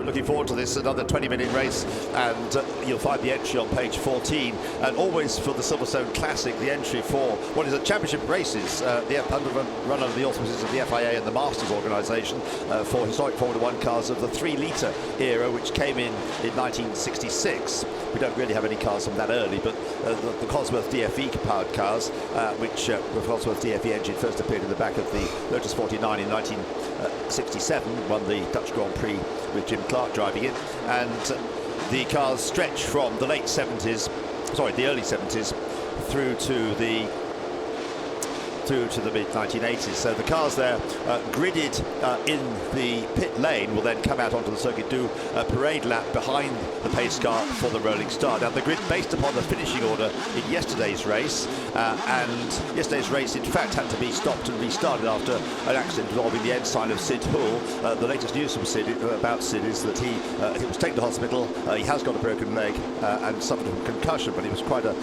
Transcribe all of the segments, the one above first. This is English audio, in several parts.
looking forward to this, another 20-minute race, and you'll find the entry on page 14. And always for the Silverstone Classic, the entry for what is a championship races, run under the auspices of the FIA and the Masters organisation for historic Formula One cars of the 3-litre era, which came in 1966. We don't really have any cars from that early, but the Cosworth DFE-powered cars, which the Cosworth DFE engine first appeared in the back of the Lotus 49 in 1967, won the Dutch Grand Prix with Jim Clark driving it, and the cars stretch from the early 70s through to the mid-1980s. So the cars there gridded in the pit lane will then come out onto the circuit, do a parade lap behind the pace car for the rolling start. Now the grid based upon the finishing order in yesterday's race, and yesterday's race in fact had to be stopped and restarted after an accident involving the ensign of Sid Hull. The latest news from Sid about Sid is that he was taken to hospital. He has got a broken leg and suffered a concussion, but it was quite a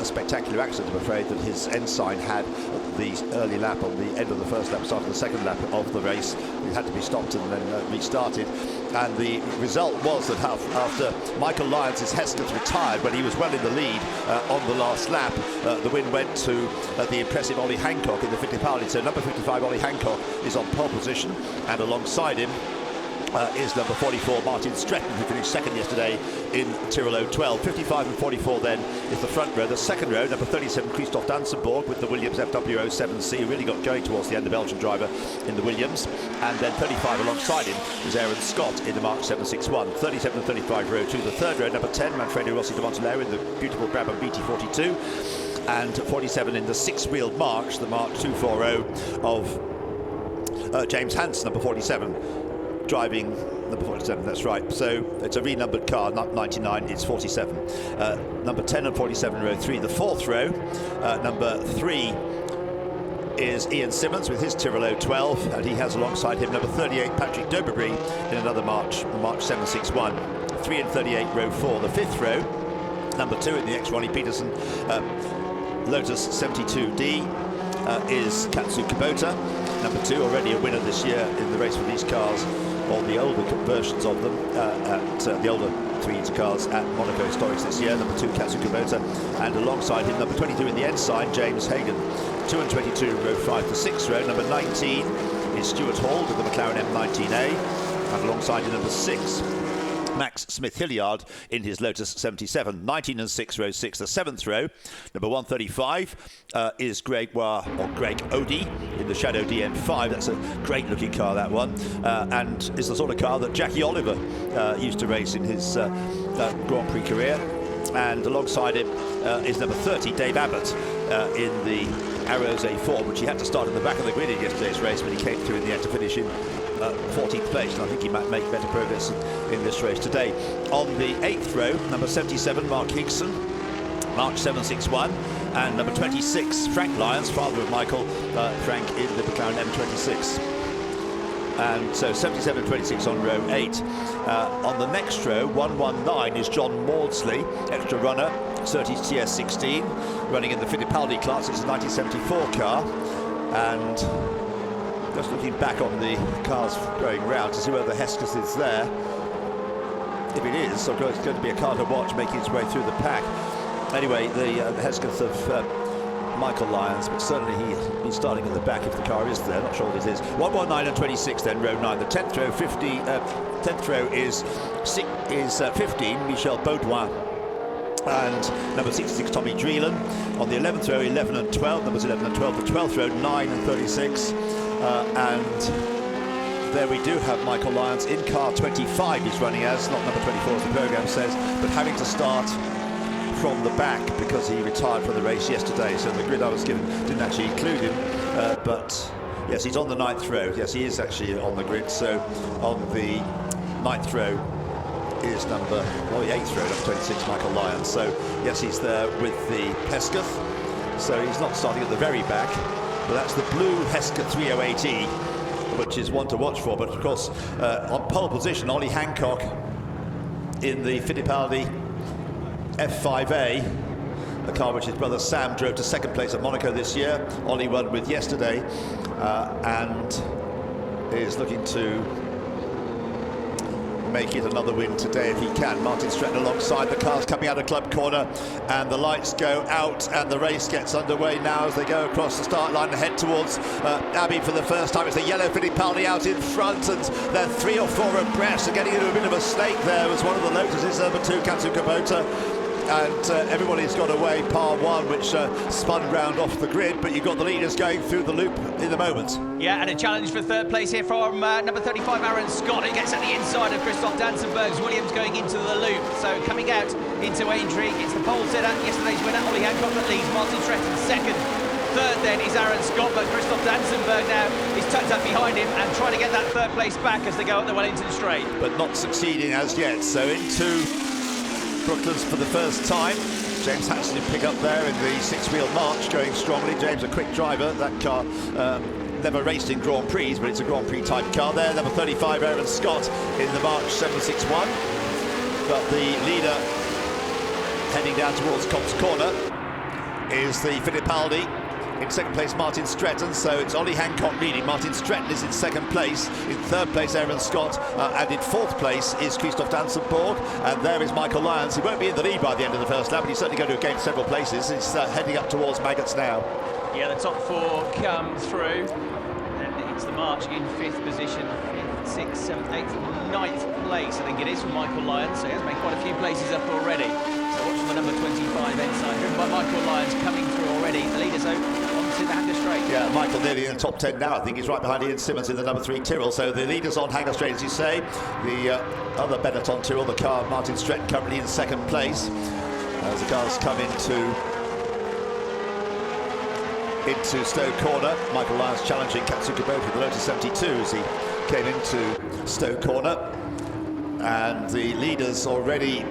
spectacular accident, I'm afraid, that his ensign had the early lap on the end of the first lap, started the second lap of the race. It had to be stopped and then restarted, and the result was that after Michael Lyons' Hesketh retired when he was well in the lead on the last lap, the win went to the impressive Ollie Hancock in the Fittipaldi. So number 55 Ollie Hancock is on pole position, and alongside him is number 44 Martin Stretton, who finished second yesterday in Tirolo 12. 55 and 44 then is the front row. The second row, number 37 Christoph Dansenborg with the Williams FW07C, who really got going towards the end, the Belgian driver in the Williams. And then 35 alongside him is Aaron Scott in the Mark 761. 37 and 35 row 2. The third row, number 10 Manfredo Rossi de Montelao in the beautiful Brabham BT42. And 47 in the six-wheeled March, the Mark 240 of James Hansen, number 47. Driving number 47, that's right. So it's a renumbered car, not 99, it's 47. Number 10 and 47, row 3. The fourth row, number 3 is Ian Simmons with his Tirolo 12, and he has alongside him number 38 Patrick Doberby in another March 761. 3 and 38, row 4. The fifth row, number 2 in the ex-Ronnie Peterson Lotus 72D is Katsu Kubota. Number 2, already a winner this year in the race for these cars, or the older versions of them, at the older 3-litre cars at Monaco Historics this year. Number 2, Katsu Kubota, and alongside him, number 22 in the ensign, James Hagan. 2 and 22, row 5 to 6 row. Number 19 is Stuart Hall with the McLaren M19A, and alongside him, number 6, Max Smith-Hilliard in his Lotus 77. 19 and 6, row 6, the 7th row. Number 135 is Greg Odie in the Shadow DN5. That's a great looking car, that one, and is the sort of car that Jackie Oliver used to race in his Grand Prix career. And alongside him is number 30 Dave Abbott in the Arrows A4, which he had to start in the back of the grid in yesterday's race, but he came through in the end to finish in 14th place, and I think he might make better progress in this race today. On the 8th row, number 77 Mark Higson, March 761, and number 26 Frank Lyons, father of Michael, Frank in the McLaren M26. And so 77 and 26 on row 8. On the next row, 119 is John Maudsley, extra runner, Surtees TS16, running in the Fittipaldi class. It's a 1974 car, and just looking back on the cars going round to see whether Hesketh is there. If it is, so it's going to be a car to watch making its way through the pack. Anyway, the Hesketh of Michael Lyons, but certainly he's been starting at the back if the car is there. Not sure what it is. 119 and 26 then, row 9. The 10th row, 10th row is 15 Michel Baudouin, and number 66 Tommy Dreelan. On the 11th row, 11 and 12, numbers 11 and 12. The 12th row, 9 and 36. And there we do have Michael Lyons in car 25 he's running as, not number 24 as the programme says, but having to start from the back because he retired from the race yesterday. So the grid I was given didn't actually include him, but yes, he's on the 9th row. Yes, he is actually on the grid. So on the 9th row is the 8th row, number 26 Michael Lyons. So yes, he's there with the Hesketh. So he's not starting at the very back. But that's the blue Hesketh 308E, which is one to watch for. But of course, on pole position, Ollie Hancock in the Fittipaldi F5A, a car which his brother Sam drove to second place at Monaco this year. Ollie won with yesterday, and is looking to make it another win today if he can. Martin Stretton alongside the cars coming out of Club Corner, and the lights go out and the race gets underway now as they go across the start line and head towards Abbey for the first time. It's the yellow Fittipaldi out in front, and they're 3 or 4 abreast, and getting into a bit of a snake there was one of the Lotuses, number 2 Katsukamoto. And everybody's got away par 1, which spun round off the grid, but you've got the leaders going through the loop in the moment. Yeah, and a challenge for third place here from number 35 Aaron Scott. He gets at the inside of Christoph Dansenberg's Williams going into the loop. So coming out into Aintree, it's the pole sitter, yesterday's winner Ollie Hancock that leads, Martin Stretton second. Third then is Aaron Scott, but Christoph Dansenberg now is tucked up behind him and trying to get that third place back as they go up the Wellington Straight. But not succeeding as yet, so into Brooklands for the first time. James Hansen in pick up there in the 6-wheel March, going strongly. James a quick driver. That car never raced in Grand Prix, but it's a Grand Prix type car there. Number 35 Aaron Scott in the March 761. But the leader heading down towards Cops Corner is the Fittipaldi. In second place, Martin Stretton, so it's Ollie Hancock leading. Martin Stretton is in second place. In third place, Aaron Scott. And in fourth place is Christoph Dansenberg. And there is Michael Lyons. He won't be in the lead by the end of the first lap, but he's certainly going to gain several places. He's heading up towards Maggots now. Yeah, the top 4 come through. And it's the March in 5th position. 5th, 6th, 7th, 8th, 9th place, I think it is, for Michael Lyons. So he has made quite a few places up already. So watching the number 25 inside, driven by Michael Lyons, coming through already. The leaders onto the Hanger Straight. Yeah, Michael nearly in the top 10 now. I think he's right behind Ian Simmons in the number 3 Tyrrell. So the leaders on Hanger Straight, as you say. The other Benetton Tyrrell, the car Martin Stretton, currently in second place. As the cars come into Stowe Corner. Michael Lyons challenging Katsukamoto with the Lotus 72 as he came into Stowe Corner. And the leaders already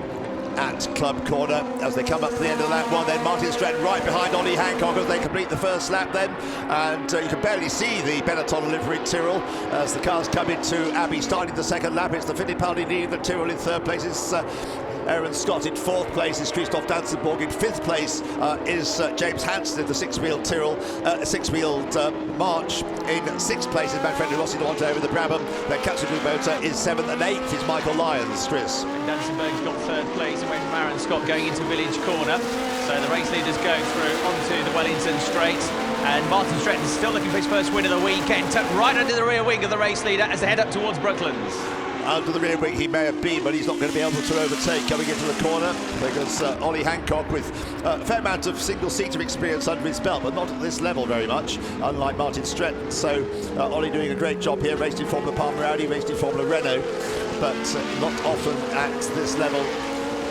at Club Corner as they come up to the end of lap 1. Then Martin Stretton right behind Ollie Hancock as they complete the first lap then. And you can barely see the Benetton livery Tyrrell as the cars come into Abbey starting the second lap. It's the Fittipaldi leading the Tyrrell. In third place is Aaron Scott. In fourth place is Christoph Dansenberg. In fifth place is James Hansen in the 6-wheel Tyrrell, 6-wheeled March. In sixth place is Manfred Rossi Duonto with the Brabham. Then Katsukamoto is 7th, and 8th is Michael Lyons. Chris. Dansenberg's got third place away from Aaron Scott going into Village Corner. So the race leaders go through onto the Wellington Straight. And Martin Stretton still looking for his first win of the weekend. Tucked right under the rear wing of the race leader as they head up towards Brooklands. Under the rear wing he may have been, but he's not going to be able to overtake coming into the corner because Ollie Hancock, with a fair amount of single-seater experience under his belt, but not at this level very much, unlike Martin Stretton. So Ollie doing a great job here, raced in Formula Palmer Audi, raced in Formula Renault, but not often at this level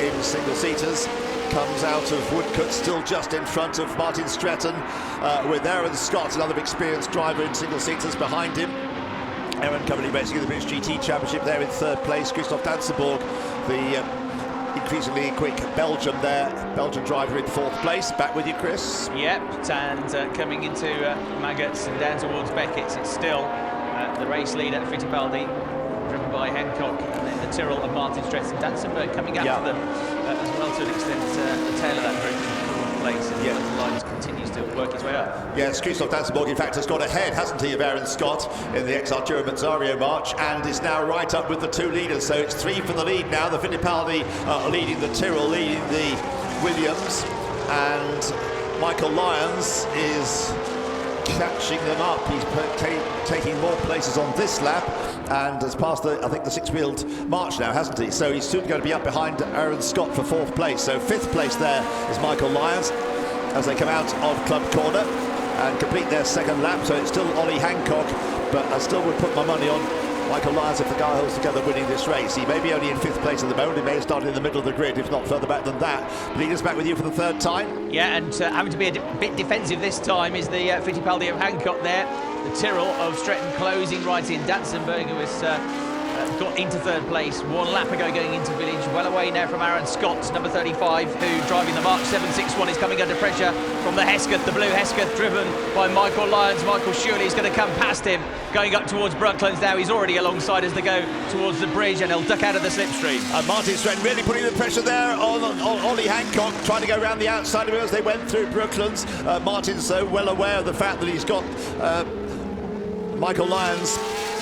in single-seaters. Comes out of Woodcote, still just in front of Martin Stretton, with Aaron Scott, another experienced driver in single-seaters, behind him. Aaron currently racing in the British GT Championship there in third place. Christoph Dansenberg, the increasingly quick Belgian there. Belgian driver in fourth place. Back with you, Chris. Yep, and coming into Maggots and down towards Beckett's, it's still the race leader, Fittipaldi, driven by Hancock, and then the Tyrrell of Martin Stretton. Dansenberg coming after them as well to an extent, the tail of that group. Place and the Lyons continues to work his way up. Yes, Christoph Dansenberg in fact has got ahead, hasn't he, of Aaron Scott in the ex-Arturo Mazzario March, and is now right up with the 2 leaders. So it's 3 for the lead now. The Fittipaldi leading the Tyrrell, leading the Williams, and Michael Lyons is catching them up. He's taking more places on this lap and has passed I think the 6-wheeled March now, hasn't he? So he's soon going to be up behind Aaron Scott for 4th place. So 5th place there is Michael Lyons as they come out of Club Corner and complete their second lap. So it's still Ollie Hancock, but I still would put my money on Michael Lyons if the guy holds together winning this race. He may be only in 5th place at the moment. He may have started in the middle of the grid, if not further back than that. Leaders back with you for the 3rd time. Yeah, and having to be a bit defensive this time is the Fittipaldi of Hancock there. The Tyrrell of Stretton closing right in. Dansenberg, who has got into 3rd place 1 lap ago going into Village. Well away now from Aaron Scott, number 35, who driving the March 761 is coming under pressure from the Hesketh, the blue Hesketh, driven by Michael Lyons. Michael surely is going to come past him going up towards Brooklands now. He's already alongside as they go towards the bridge, and he'll duck out of the slipstream. Martin Stretton really putting the pressure there on Ollie Hancock, trying to go around the outside of him as they went through Brooklands. Martin's so well aware of the fact that he's got Michael Lyons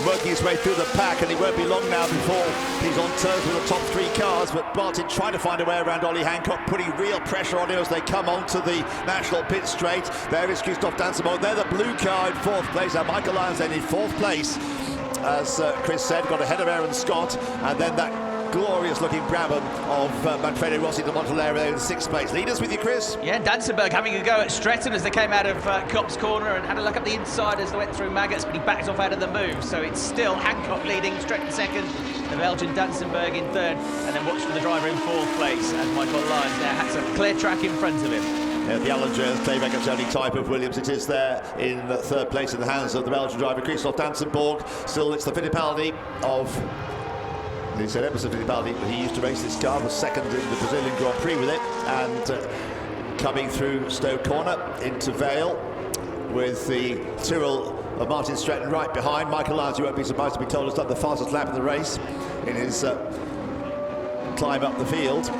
working his way through the pack, and it won't be long now before he's on terms with the top 3 cars. But Martin trying to find a way around Ollie Hancock, putting real pressure on him as they come onto the national pit straight. There is Christophe Dansemold. They're the blue car in 4th place. Now Michael Lyons then in 4th place, as Chris said, got ahead of Aaron Scott, and then that glorious looking Brabham of Manfredo Rossi de Montalero in 6th place. Leaders with you, Chris? Yeah, Dansenberg having a go at Stretton as they came out of Copse Corner and had a look up the inside as they went through Maggots, but he backed off out of the move. So it's still Hancock leading, Stretton 2nd, the Belgian Dansenberg in 3rd, and then watch for the driver in 4th place as Michael Lyons now has a clear track in front of him. Yeah, the Alan Jones Claybeck's only type of Williams. It is there in 3rd place in the hands of the Belgian driver Christophe Dansenborg. Still, it's the Fittipaldi of... He said Emerson Fittipaldi, he used to race this car, was 2nd in the Brazilian Grand Prix with it, and coming through Stowe Corner into Vale with the Tyrrell of Martin Stretton right behind. Michael Lyons, you won't be surprised to be told, has done the fastest lap of the race in his climb up the field,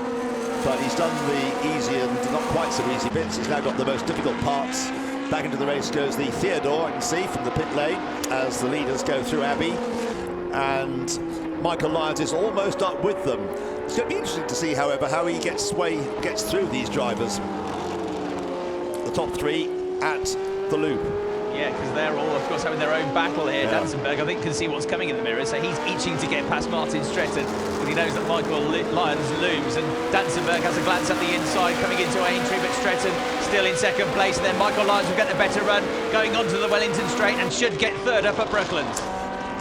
but he's done the easy and not quite so easy bits. He's now got the most difficult parts. Back into the race goes the Theodore, I can see from the pit lane as the leaders go through Abbey, and Michael Lyons is almost up with them. It's going to be interesting to see, however, how he gets through these drivers. The top 3 at the loop. Yeah, because they're all, of course, having their own battle here. Yeah. Dansenberg, I think, can see what's coming in the mirror, so he's itching to get past Martin Stretton, but he knows that Michael Lyons looms, and Dansenberg has a glance at the inside, coming into Aintree, but Stretton still in 2nd place, and then Michael Lyons will get the better run, going on to the Wellington Straight, and should get 3rd up at Brooklands.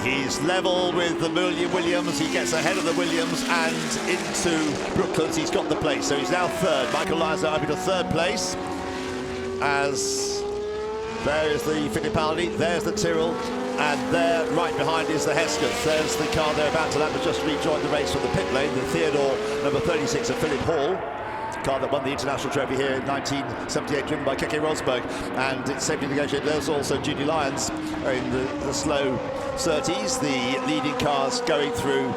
He's level with the Williams. He gets ahead of the Williams and into Brooklands. He's got the place, so he's now 3rd. Michael Lyons up into 3rd place. As there is the Fittipaldi, there's the Tyrrell, and there, right behind, is the Hesketh. There's the car they're about to lap, has just rejoined the race from the pit lane. The Theodore, number 36 of Philip Hall. Car that won the international trophy here in 1978, driven by Keke Rosberg, and it's safely negotiated. There's also Judy Lyons in the slow 30s, the leading cars going through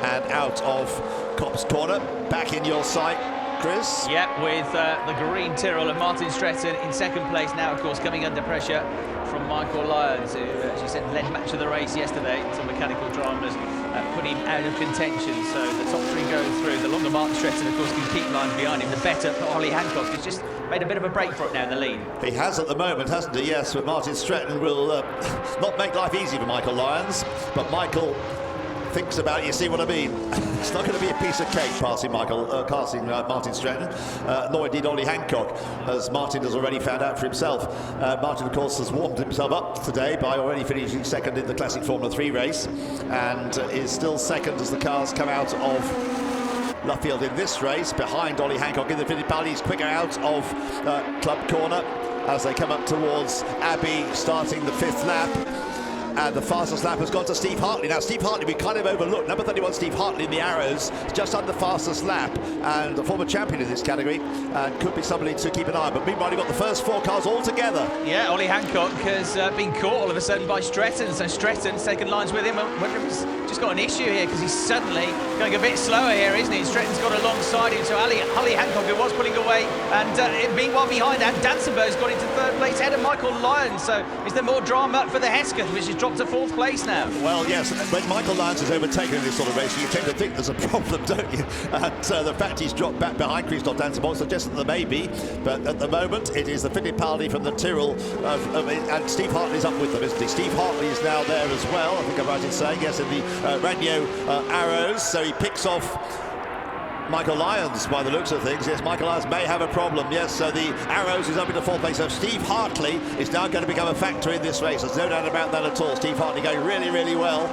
and out of Copse Corner. Back in your sight, Chris. Yeah, with the green Tyrrell and Martin Stretton in 2nd place now, of course, coming under pressure from Michael Lyons, who, as you said, led match of the race yesterday. Some mechanical dramas put him out of contention, so the top 3 going through. The longer Martin Stretton, of course, can keep lines behind him. The better for Ollie Hancock, who's just made a bit of a break for it now in the lead. He has at the moment, hasn't he? Yes, but Martin Stretton will not make life easy for Michael Lyons, but Michael thinks about it, you see what I mean? It's not going to be a piece of cake passing Martin Stretton, nor indeed Ollie Hancock, as Martin has already found out for himself. Martin, of course, has warmed himself up today by already finishing 2nd in the Classic Formula 3 race, and is still 2nd as the cars come out of Luffield in this race, behind Ollie Hancock in the Fittipaldi. He's quicker out of Club Corner as they come up towards Abbey, starting the 5th lap. And the fastest lap has gone to Steve Hartley. Now, Steve Hartley, we kind of overlooked. Number 31, Steve Hartley in the Arrows, just on the fastest lap, and a former champion in this category, and could be somebody to keep an eye on. But meanwhile, you've got the first 4 cars all together. Yeah, Ollie Hancock has been caught all of a sudden by Stretton, so Stretton's taken lines with him. I wonder if he's just got an issue here, because he's suddenly going a bit slower here, isn't he? Stretton's got alongside him, so Ollie Hancock, who was pulling away, and meanwhile behind that, Dansenberg's got into 3rd place, ahead of Michael Lyons. So is there more drama for the Hesketh, which is dropped to 4th place now? Well, yes, when Michael Lyons is overtaken in this sort of race, you tend to think there's a problem, don't you? And the fact he's dropped back behind Christophe Dansemold suggests that there may be, but at the moment it is the Fittipaldi from the Tyrrell, and Steve Hartley's up with them, isn't he? Steve Hartley is now there as well, I think I'm right in saying, yes, in the Ragno Arrows, so he picks off Michael Lyons by the looks of things. Yes, Michael Lyons may have a problem. Yes, so the Arrows is up into 4th place. So Steve Hartley is now going to become a factor in this race. There's no doubt about that at all. Steve Hartley going really, really well.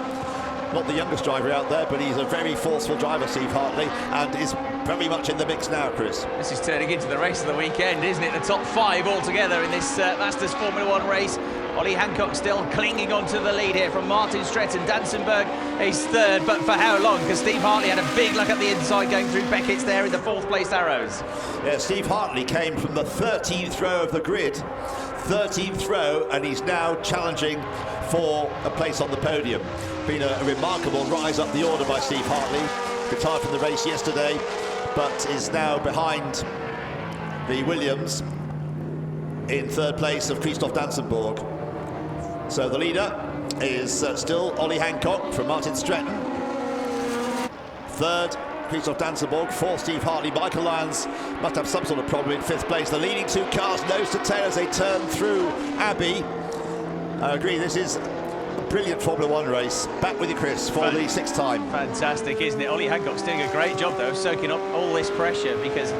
Not the youngest driver out there, but he's a very forceful driver, Steve Hartley, and is very much in the mix now, Chris. This is turning into the race of the weekend, isn't it? The top 5 altogether in this Masters Formula 1 race. Ollie Hancock still clinging on to the lead here from Martin Stretton. Dansenberg is 3rd, but for how long? Because Steve Hartley had a big look at the inside going through Beckett's there in the 4th place Arrows. Yeah, Steve Hartley came from the 13th row of the grid. 13th row, and he's now challenging for a place on the podium. Been a remarkable rise up the order by Steve Hartley. Retired from the race yesterday, but is now behind the Williams in 3rd place of Christophe Dansenborg. So the leader is still Ollie Hancock from Martin Stretton. Third, Christoph Danzenborg. Fourth, Steve Hartley. Michael Lyons must have some sort of problem in fifth place. The leading two cars nose to tail as they turn through Abbey. I agree, this is a brilliant Formula One race. Back with you, Chris, for the sixth time. Fantastic, isn't it? Ollie Hancock's doing a great job, though, of soaking up all this pressure, because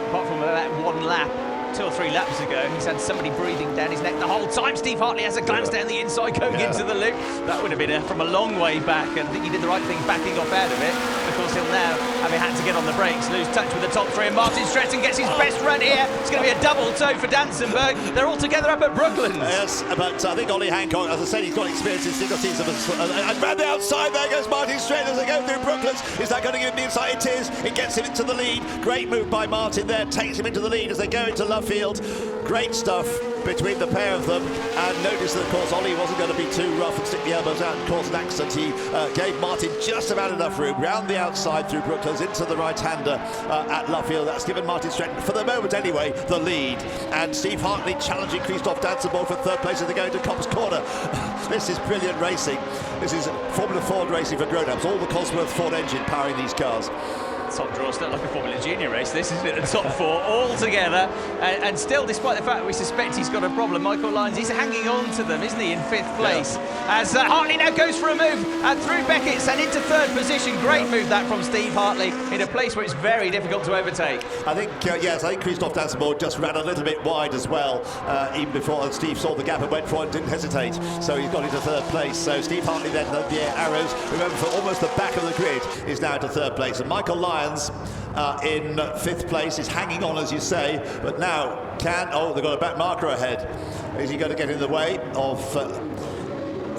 apart from that one lap, 2 or 3 laps ago, he's had somebody breathing down his neck the whole time. Steve Hartley has a glance down the inside going into the loop. That would have been from a long way back, and I think he did the right thing backing off out of it. Of course, he'll now, having had to get on the brakes, lose touch with the top 3, and Martin Stretton gets his best run here. It's going to be a double toe for Danzenberg. They're all together up at Brooklands. Yes, but I think Ollie Hancock, as I said, he's got experience in single seasons. And round the outside, there goes Martin Stretton as they go through Brooklands. Is that going to give him the inside? It is. It gets him into the lead. Great move by Martin there, takes him into the lead as they go into Lovefield. Great stuff between the pair of them, and notice that, of course, Ollie wasn't going to be too rough and stick the elbows out and cause an accident. He gave Martin just about enough room round the outside through Brooklands into the right-hander at Lovefield. That's given Martin Stretton, for the moment anyway, the lead. And Steve Hartley challenging Christoph Danzenborg for third place as they go into Copse Corner. This is brilliant racing. This is Formula Ford racing for grown-ups. All the Cosworth Ford engine powering these cars. Top draw, still like a Formula Junior race, this isn't it? The top 4 all together, and still, despite the fact that we suspect he's got a problem, Michael Lyons, he's hanging on to them, isn't he, in 5th place? As Hartley now goes for a move and through Beckett's and into 3rd position. Great move that from Steve Hartley in a place where it's very difficult to overtake. I think, yes, I think Christoph Danzenborg just ran a little bit wide as well, even before Steve saw the gap and went for it and didn't hesitate. So he's got into 3rd place. So Steve Hartley then, the arrows, remember, for almost the back of the grid, is now to 3rd place. And Michael Lyons in 5th place is hanging on, as you say, but now they've got a back marker ahead. Is he going to get in the way of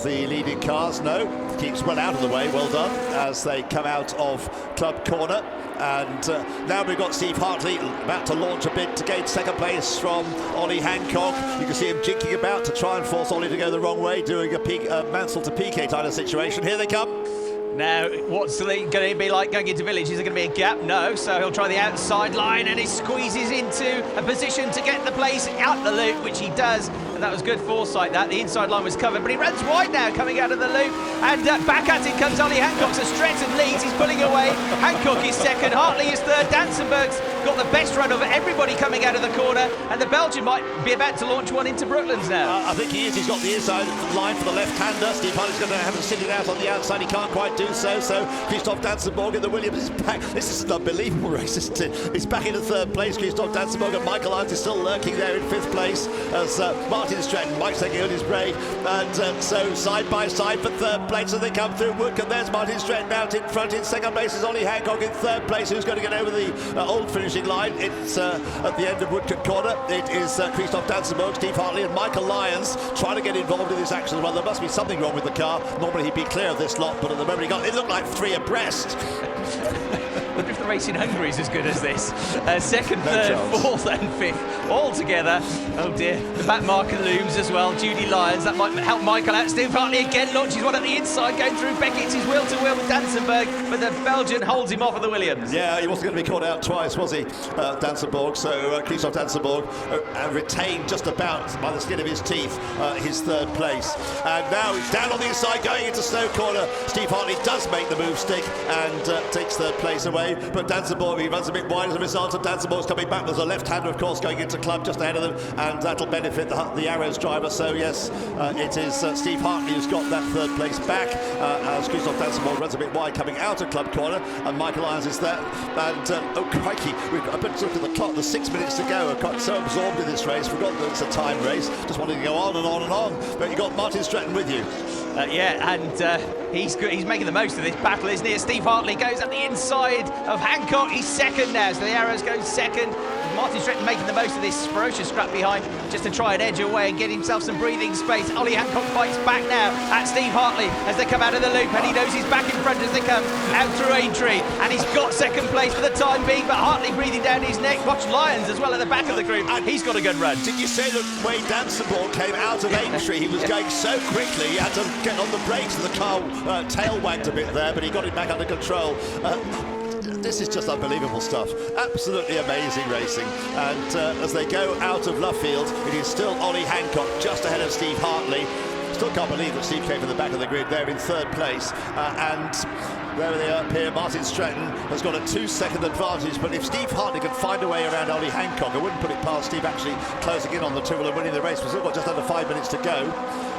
the leading cars? No, keeps well out of the way. Well done as they come out of Club Corner. And now we've got Steve Hartley about to launch a bid to gain 2nd place from Ollie Hancock. You can see him jinking about to try and force Ollie to go the wrong way, doing a Mansell to Piquet kind of situation. Here they come. Now, what's it going to be like going into Village? Is there going to be a gap? No, so he'll try the outside line, and he squeezes into a position to get the place out the loop, which he does. And that was good foresight, that. The inside line was covered, but he runs wide now, coming out of the loop. And back at it comes Ollie Hancock, so Stretton leads, he's pulling away. Hancock is 2nd, Hartley is 3rd. Danzenberg's got the best run of everybody coming out of the corner, and the Belgian might be about to launch one into Brooklands now. I think he is. He's got the inside line for the left-hander. Steve Hartley's going to have to sit it out on the outside. He can't quite do so. So Christoph Danzenborg in the Williams is back. This is an unbelievable race, isn't it? He's back into 3rd place. Christoph Danzenborg and Michael Lyons is still lurking there in 5th place as Martin Stretton, Mike's taking on his brake, and so side by side for 3rd place as they come through Wood. And there's Martin Stretton out in front. In 2nd place is Ollie Hancock in 3rd place, who's going to get over the old finishing line. It's at the end of Woodcote Corner. It is Christoph Danzenborg, Steve Hartley and Michael Lyons trying to get involved in this action as well. There must be something wrong with the car. Normally he'd be clear of this lot, but at the moment it looked like 3 abreast. I wonder if the race in Hungary is as good as this. 2nd, 3rd, 4th and 5th all together. Oh dear, the back marker looms as well. Judy Lyons, that might help Michael out. Steve Hartley again launches one at the inside, going through Beckett's. He's wheel to wheel with Danzenberg, but the Belgian holds him off of the Williams. Yeah, he wasn't going to be caught out twice, was he, Danzenborg? So Christoph Danzenborg retained just about by the skin of his teeth his 3rd place. And now he's down on the inside going into Snow Corner. Steve Hartley does make the move stick and takes 3rd place away, but Danzenborg, he runs a bit wide as a result of Danzenborg's coming back. There's a left-hander, of course, going into Club just ahead of them, and that'll benefit the Arrows driver. So yes, it is Steve Hartley who's got that 3rd place back as Christoph Danzenborg runs a bit wide coming out of Club Corner, and Michael Lyons is there. And oh crikey, I've been looking at the clock, there's 6 minutes to go. I've got so absorbed in this race, forgot that it's a time race, just wanted to go on and on and on. But you got Martin Stretton with you. Yeah, and he's making the most of this battle, isn't he? Steve Hartley goes up the inside of Hancock. He's 2nd now, so the Arrows go 2nd. Martin Stretton making the most of this ferocious scrap behind just to try and edge away and get himself some breathing space. Ollie Hancock fights back now at Steve Hartley as they come out of the loop, and he knows he's back in front as they come out through Aintree, and he's got 2nd place for the time being, but Hartley breathing down his neck. Watch Lyons as well at the back of the group, and he's got a good run. Did you say that when Danzenborg came out of Aintree, he was going so quickly, he had to get on the brakes and the car tail wagged a bit there, but he got it back under control. This is just unbelievable stuff. Absolutely amazing racing. And as they go out of Lovefield, it is still Ollie Hancock just ahead of Steve Hartley. Still can't believe that Steve came from the back of the grid there in third place. And there they are up here. Martin Stretton has got a 2-second advantage, but if Steve Hartley could find a way around Ollie Hancock, I wouldn't put it past Steve actually closing in on the Tyrrell and winning the race. We've still got just under 5 minutes to go.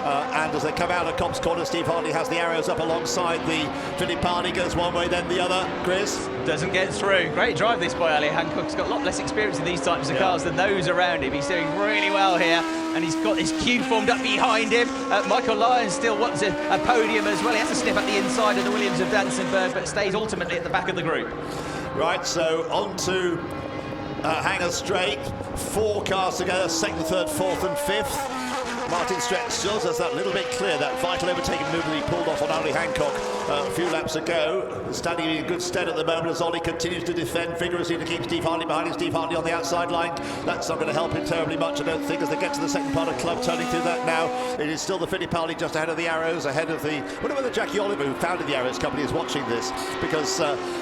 And as they come out of Cops Corner, Steve Hartley has the arrows up alongside the Fittipaldi, goes one way, then the other. Chris? Doesn't get through. Great drive this by Ollie Hancock. He's got a lot less experience in these types of cars than those around him. He's doing really well here, and he's got this queue formed up behind him. Michael Lyons still wants a podium as well. He has to sniff at the inside of the Williams of Dansenberg, but stays ultimately at the back of the group. Right, so on to Hangar Straight. 4 cars together, 2nd, 3rd, 4th and 5th. Martin Stretton still does that little bit clear, that vital overtaking movement he pulled off on Ollie Hancock a few laps ago. Standing in good stead at the moment as Ollie continues to defend vigorously to keep Steve Hartley behind him. Steve Hartley on the outside line. That's not going to help him terribly much, I don't think, as they get to the second part of Club, turning through that now. It is still the Fittipaldi just ahead of the Arrows, ahead of the... I wonder whether Jackie Oliver, who founded the Arrows company, is watching this, because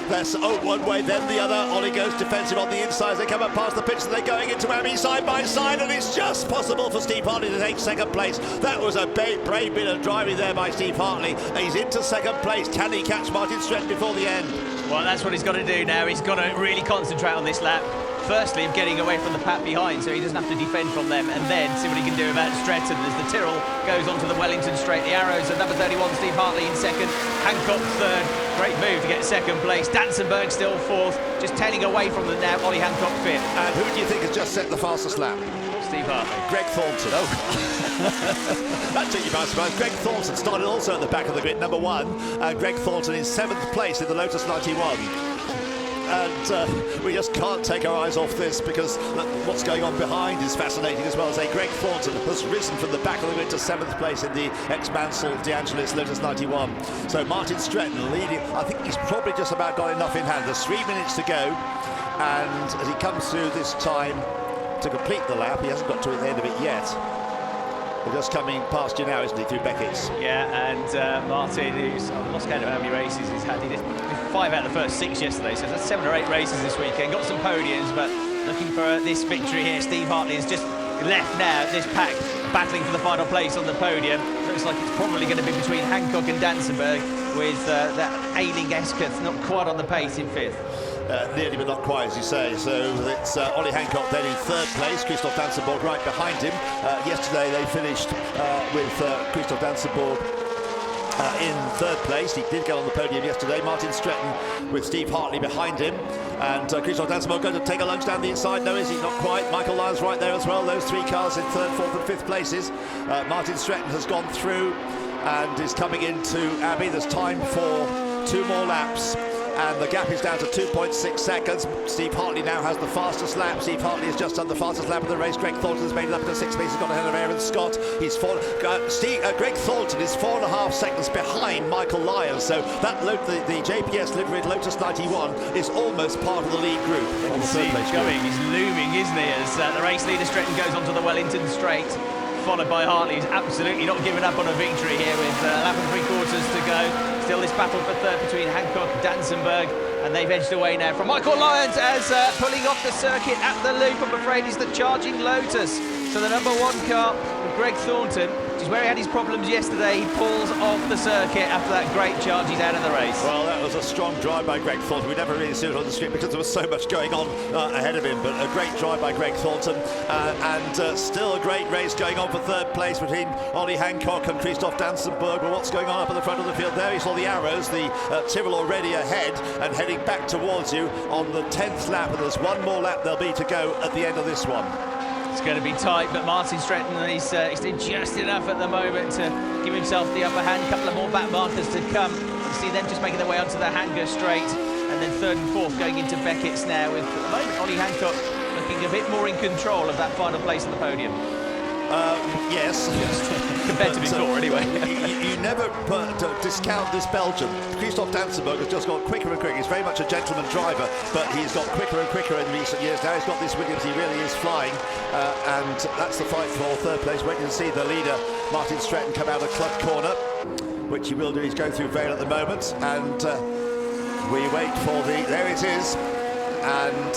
that's one way, then the other. Ollie goes defensive on the inside as they come up past the pitch, and they're going into Abbey side by side, and it's just possible for Steve Hartley to take second place. That was a brave bit of driving there by Steve Hartley. He's into second place. Can he catch Martin Stretton before the end? Well, that's what he's got to do now. He's got to really concentrate on this lap. Firstly, of getting away from the pack behind, so he doesn't have to defend from them, and then see what he can do about Stretton as the Tyrrell goes onto the Wellington straight. The Arrows at number 31, Steve Hartley in second, Hancock third. Great move to get second place. Dansenberg still fourth, just tailing away from them now. Ollie Hancock fifth. And who do you think has just set the fastest lap? Steve Hartley. Greg Thornton. Oh, that took you by surprise. Greg Thornton started also at the back of the grid, number 1. Greg Thornton in 7th place in the Lotus 91. And we just can't take our eyes off this, because what's going on behind is fascinating as well. As Greg Thornton has risen from the back of the grid to 7th place in the ex-Mansell De Angelis Lotus 91. So Martin Stretton leading. I think he's probably just about got enough in hand. There's 3 minutes to go, and as he comes through this time to complete the lap, he hasn't got to the end of it yet. We're just coming past you now, isn't he, through Beckett's? Yeah, and Martin, who's I've lost count of how many races he's had. He did 5 out of the first 6 yesterday, so that's 7 or 8 races this weekend. Got some podiums, but looking for this victory here. Steve Hartley has just left now. This pack battling for the final place on the podium. Looks like it's probably going to be between Hancock and Dansenberg, with that ailing Esketh not quite on the pace in 5th. Nearly, but not quite, as you say. So it's Ollie Hancock then in 3rd place, Christoph Dansenborg right behind him. Yesterday they finished with Christoph Dansenborg in 3rd place. He did get on the podium yesterday. Martin Stretton with Steve Hartley behind him. And Christoph Dansenborg going to take a lunge down the inside. No, is he? Not quite. Michael Lyons right there as well. Those 3 cars in 3rd, 4th and 5th places. Martin Stretton has gone through and is coming into Abbey. There's time for 2 more laps, and the gap is down to 2.6 seconds. Steve Hartley now has the fastest lap. Steve Hartley has just done the fastest lap of the race. Greg Thornton has made it up to 6th place. He's got ahead of Aaron Scott. He's Greg Thornton is 4.5 seconds behind Michael Lyons. So that the JPS liveried Lotus 91 is almost part of the lead group. On the third place going, he's looming, isn't he? As the race leader Stretton goes onto the Wellington straight, followed by Hartley, who's absolutely not giving up on a victory here with 11 3/4 to go. Still this battle for 3rd between Hancock and Dansenberg, and they've edged away now from Michael Lyons as pulling off the circuit at the loop, I'm afraid, is the charging Lotus. So the number 1 car, Greg Thornton, which is where he had his problems yesterday, he pulls off the circuit after that great charge. He's out of the race. Well, that was a strong drive by Greg Thornton. We never really saw it on the street because there was so much going on ahead of him, but a great drive by Greg Thornton, and still a great race going on for 3rd place between Ollie Hancock and Christoph Dansenberg. Well, what's going on up at the front of the field there? You saw the Arrows, the Tyrrell already ahead and heading back towards you on the 10th lap, and there's 1 more lap there'll be to go at the end of this one. It's going to be tight, but Martin Stretton, he's doing just enough at the moment to give himself the upper hand. A couple of more back markers to come. You see them just making their way onto the Hangar straight, and then 3rd and 4th going into Beckett's now, with at the moment Ollie Hancock looking a bit more in control of that final place on the podium. Yes. Compared to before, anyway. You never discount this Belgian. Christoph Dansenberg has just got quicker and quicker. He's very much a gentleman driver, but he's got quicker and quicker in recent years. Now he's got this Williams, he really is flying, and that's the fight for 3rd place. Waiting to see the leader, Martin Stretton, come out of Club Corner, which he will do. He's going through Vale at the moment, and we wait for there it is, and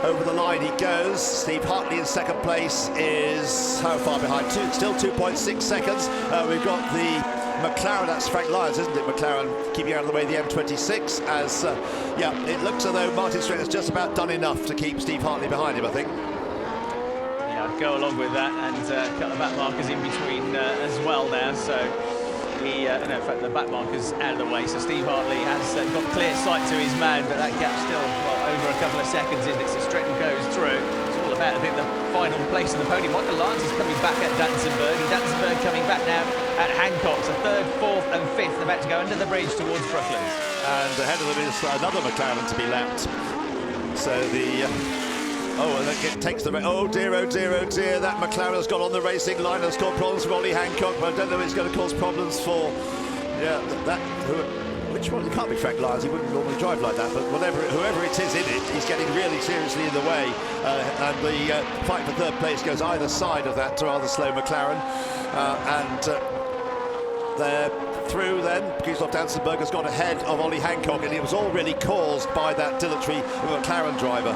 over the line he goes. Steve Hartley in second place is how far behind? Still 2.6 seconds. We've got the McLaren, that's Frank Lyons, isn't it? McLaren keeping out of the way the M26 as, yeah, it looks as though Martin Stretton has just about done enough to keep Steve Hartley behind him, I think. Yeah, I'd go along with that and cut the back markers in between as well now, so he, no, in fact, the back markers out of the way, so Steve Hartley has got clear sight to his man, but that gap's still, well, over a couple of seconds, isn't it? So Stretton goes through. It's all about, I think, the final place on the podium. Michael Lyons is coming back at Dansenberg, and Dansenberg coming back now at Hancock. So third, fourth and fifth about to go under the bridge towards Brooklands. And ahead of them is another McLaren to be lapped. So the... and that takes the... Oh dear, oh dear, oh dear. That McLaren has got on the racing line. Has caused problems for Ollie Hancock, but I don't know if it's going to cause problems for... Yeah, which one? It can't be Frank Lyons. He wouldn't normally drive like that, but whoever it is in it, he's getting really seriously in the way. And the fight for third place goes either side of that rather slow McLaren. They're through then. Christoph Dansenberg has got ahead of Ollie Hancock, and it was all really caused by that dilatory McLaren driver.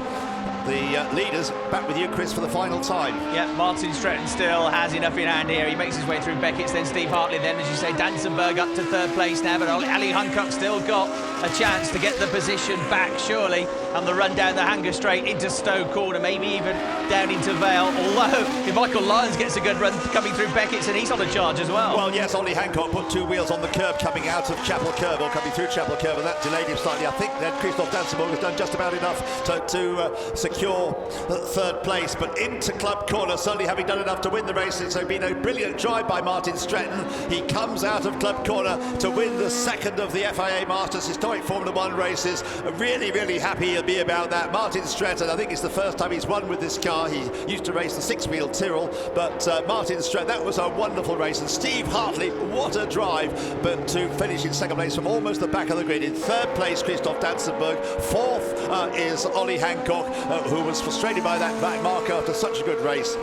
The leaders back with you, Chris, for the final time. Yeah, Martin Stretton still has enough in hand here. He makes his way through Beckett's, then Steve Hartley, then, as you say, Dansenberg up to third place now, but Ollie Hancock still got a chance to get the position back, surely, and the run down the Hanger Straight into Stowe Corner, maybe even down into Vale, although if Michael Lyons gets a good run coming through Beckett's, and he's on a charge as well. Well, yes, Ollie Hancock put two wheels on the curb coming out of Chapel Curve, or coming through Chapel Curve, and that delayed him slightly. I think then Christoph Dansenberg has done just about enough to secure third place, but into Club Corner, certainly having done enough to win the race. It's been a brilliant drive by Martin Stretton. He comes out of Club Corner to win the second of the FIA Masters historic Formula 1 races. Really, really happy he'll be about that. Martin Stretton, I think it's the first time he's won with this car. He used to race the six-wheel Tyrrell, but Martin Stretton, that was a wonderful race. And Steve Hartley, what a drive, but to finish in second place from almost the back of the grid. In third place, Christoph Dansenberg. Fourth is Ollie Hancock, who was frustrated by that back marker after such a good race,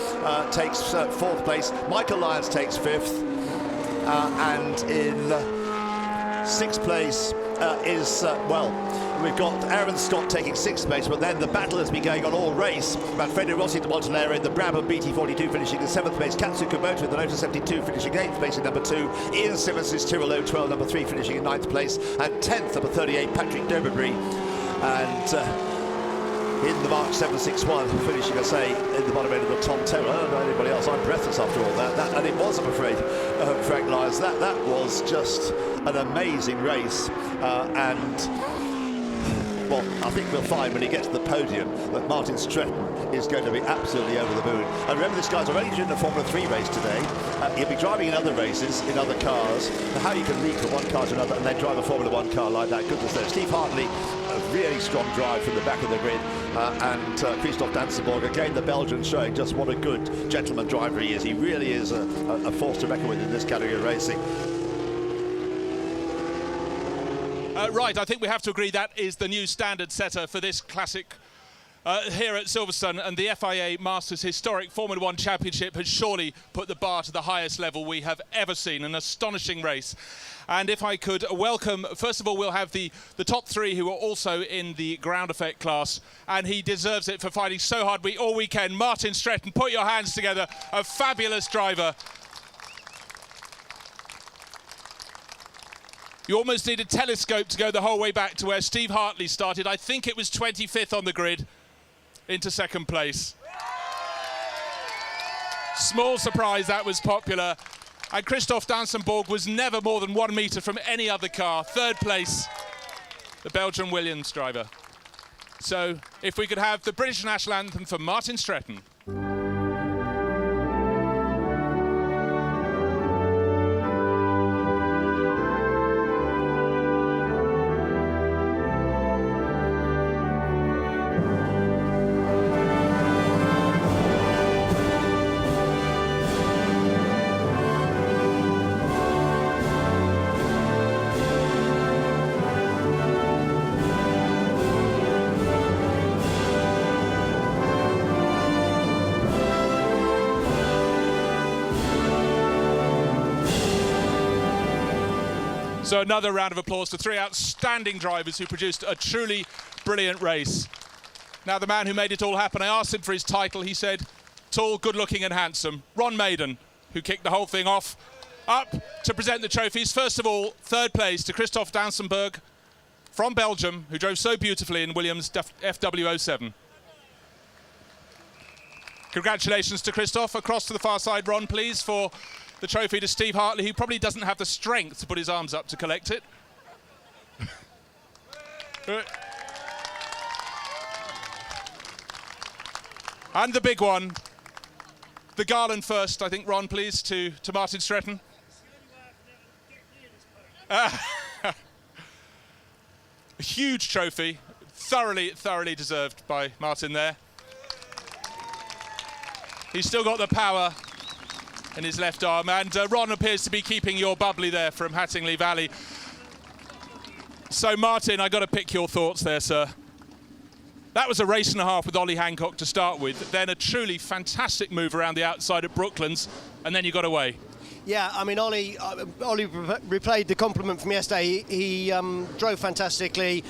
takes fourth place. Michael Lyons takes fifth, and in sixth place is, we've got Aaron Scott taking sixth place, but then the battle has been going on all race. Manfredo Rossi de Montanaro in the Brabham BT42 finishing in seventh place. Katsu Komoto in the Lotus 72 finishing eighth place in number 2. Ian Simmons' Tyrrell 012 number 3 finishing in ninth place. And 10th, number 38, Patrick Doberbury. And in the Mark 761, finishing, I say, in the bottom end of the Tom Terror. I don't know anybody else. I'm breathless after all that. And it was, I'm afraid, Frank Lyons. That was just an amazing race. Well, I think we'll find when he gets to the podium that Martin Stretton is going to be absolutely over the moon. And remember, this guy's already doing a Formula 3 race today. He'll be driving in other races, in other cars. How you can leap from one car to another and then drive a Formula 1 car like that, goodness knows. Steve Hartley, a really strong drive from the back of the grid. And Christoph Dansenberg, again, the Belgian, showing just what a good gentleman driver he is. He really is a force to reckon with in this category of racing. Right, I think we have to agree that is the new standard setter for this classic here at Silverstone, and the FIA Masters historic Formula 1 Championship has surely put the bar to the highest level we have ever seen. An astonishing race. And if I could welcome, first of all, we'll have the top three who are also in the ground effect class, and he deserves it for fighting so hard all weekend. Martin Stretton, put your hands together, a fabulous driver. You almost need a telescope to go the whole way back to where Steve Hartley started. I think it was 25th on the grid into second place. Small surprise that was popular. And Christoph Dansenberg was never more than 1 metre from any other car. Third place, the Belgian Williams driver. So if we could have the British national anthem for Martin Stretton. So another round of applause to three outstanding drivers who produced a truly brilliant race. Now the man who made it all happen, I asked him for his title. He said, tall, good-looking and handsome. Ron Maiden, who kicked the whole thing off. Up to present the trophies. First of all, third place to Christophe Dansenberg from Belgium, who drove so beautifully in Williams FW07. Congratulations to Christophe. Across to the far side, Ron, please, for the trophy to Steve Hartley, who probably doesn't have the strength to put his arms up to collect it. And the big one, the garland first, I think, Ron, please, to Martin Stretton. A huge trophy, thoroughly deserved by Martin there. He's still got the power in his left arm, and Ron appears to be keeping your bubbly there from Hattingley Valley. So, Martin, I've got to pick your thoughts there, sir. That was a race and a half with Ollie Hancock to start with, then a truly fantastic move around the outside at Brooklands, and then you got away. Yeah, I mean, Ollie replayed the compliment from yesterday. He drove fantastically,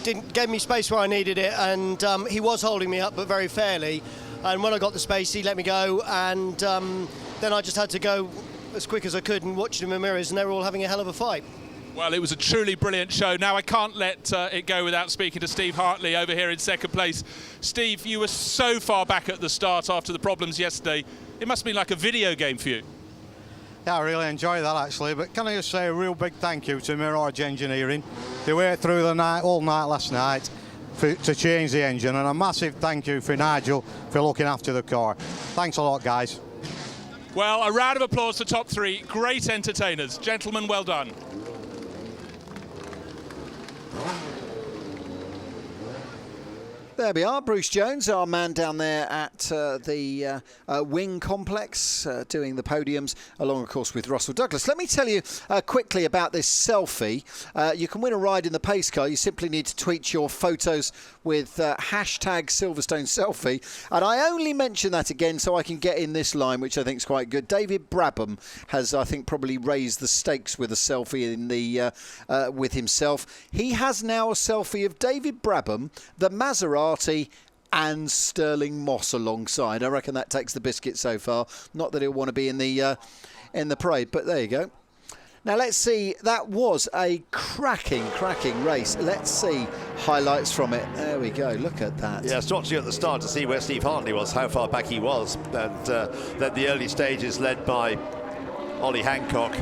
gave me space where I needed it, and he was holding me up, but very fairly. And when I got the space, he let me go, and then I just had to go as quick as I could and watch them in mirrors, and they were all having a hell of a fight. Well, it was a truly brilliant show. Now, I can't let it go without speaking to Steve Hartley over here in second place. Steve, you were so far back at the start after the problems yesterday. It must have been like a video game for you. Yeah, I really enjoyed that, actually. But can I just say a real big thank you to Mirage Engineering. They worked through the night, all night last night to change the engine. And a massive thank you for Nigel for looking after the car. Thanks a lot, guys. Well, a round of applause for top three. Great entertainers. Gentlemen, well done. There we are, Bruce Jones, our man down there at the Wing Complex, doing the podiums, along, of course, with Russell Douglas. Let me tell you quickly about this selfie. You can win a ride in the pace car. You simply need to tweet your photos with hashtag Silverstone Selfie. And I only mention that again so I can get in this line, which I think is quite good. David Brabham has, I think, probably raised the stakes with a selfie in the with himself. He has now a selfie of David Brabham, the Maserati, and Sterling Moss alongside. I reckon that takes the biscuit so far. Not that he'll want to be in the parade, but there you go. Now let's see. That was a cracking race. Let's see highlights from it. There we go. Look at that. Yeah, I was watching at the start to see where Steve Hartley was, how far back he was, and then the early stages led by Ollie Hancock.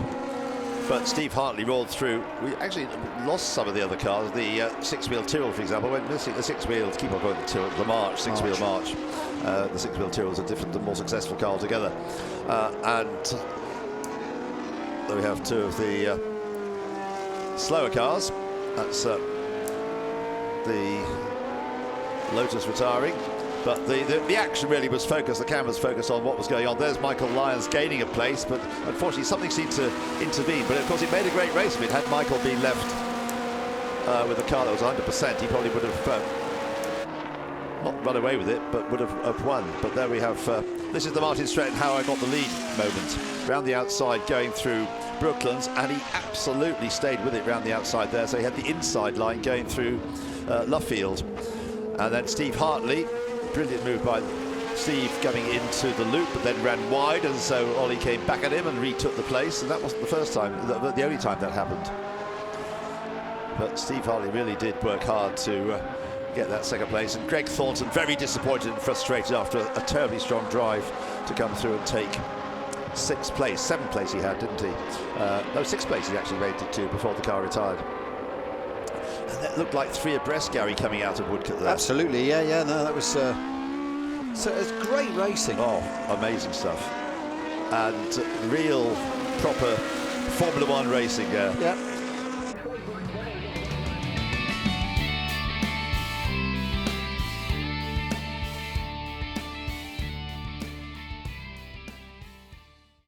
But Steve Hartley rolled through. We actually lost some of the other cars. The six-wheel Tyrrell, for example, went missing. The six-wheel, keep on going to Tyrrell, the March, six-wheel March. The six-wheel Tyrrell was a different and more successful car altogether. And then we have two of the slower cars. That's the Lotus retiring. But the action really was focused, the camera was focused on what was going on. There's Michael Lyons gaining a place, but unfortunately something seemed to intervene. But of course it made a great race of it. Had Michael been left with a car that was 100%, he probably would have not run away with it, but would have won. But there we have, this is the Martin Stretton how I got the lead moment. Round the outside going through Brooklands, and he absolutely stayed with it round the outside there. So he had the inside line going through Luffield. And then Steve Hartley, brilliant move by Steve coming into the loop, but then ran wide, and so Ollie came back at him and retook the place. And that wasn't the first time, the only time that happened. But Steve Hartley really did work hard to get that second place. And Greg Thornton very disappointed and frustrated after a terribly strong drive to come through and take sixth place. Seventh place he had, didn't he? No, sixth place he actually made it to before the car retired. And that looked like three abreast, Gary, coming out of Woodcote there. Absolutely, yeah, no, that was so it's great racing. Oh, amazing stuff. And real, proper Formula One racing. Yeah.